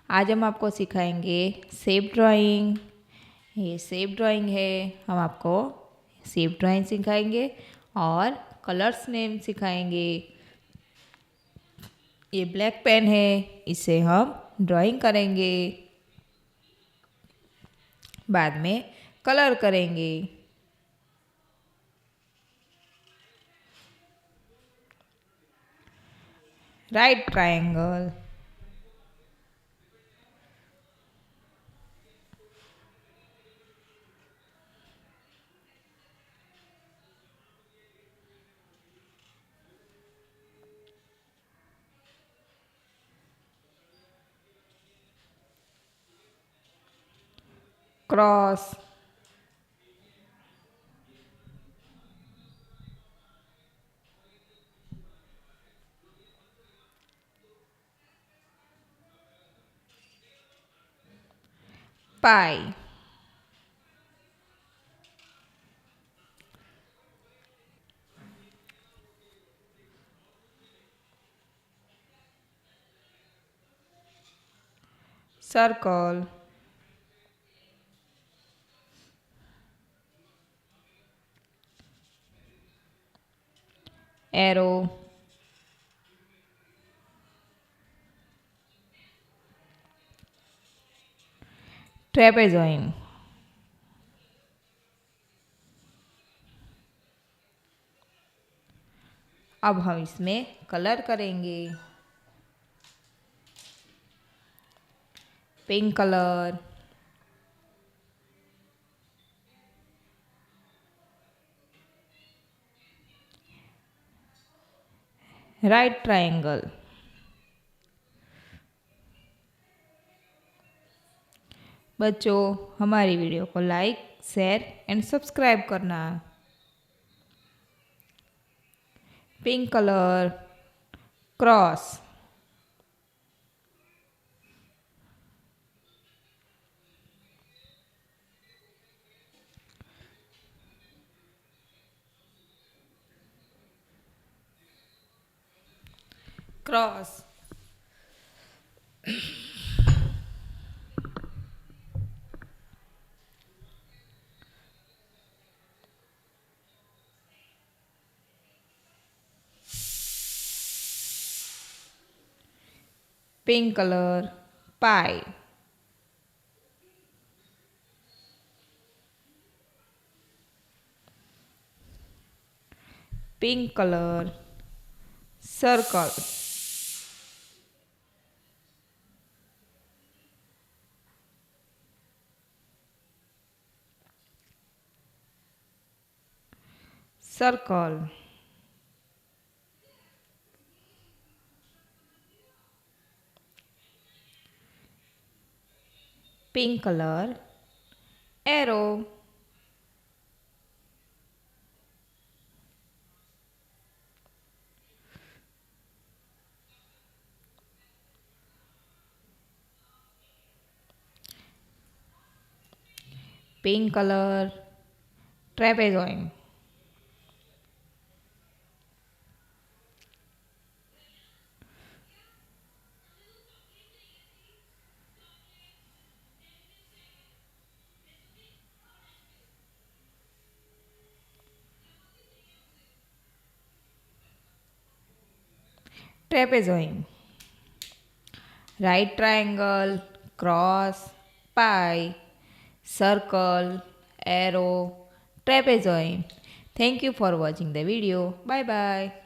आज हम आपको सिखाएंगे शेप ड्राइंग। ये शेप ड्राइंग है, हम आपको शेप ड्राइंग सिखाएंगे और कलर्स नेम सिखाएंगे। ये ब्लैक पेन है, इसे हम ड्राइंग करेंगे, बाद में कलर करेंगे। Right triangle, cross, pi, circle, arrow, trapezoid. अब हम इसमें कलर करेंगे। Pink colour, right triangle. बच्चों, हमारी वीडियो को लाइक, शेयर एंड सब्सक्राइब करना। Pink colour, cross, cross, pink colour, pi, pink colour, circle, circle, pink colour, arrow, pink colour, trapezoid. Trapezoid, right triangle, cross, pi, circle, arrow, trapezoid. Thank you for watching the video. Bye bye.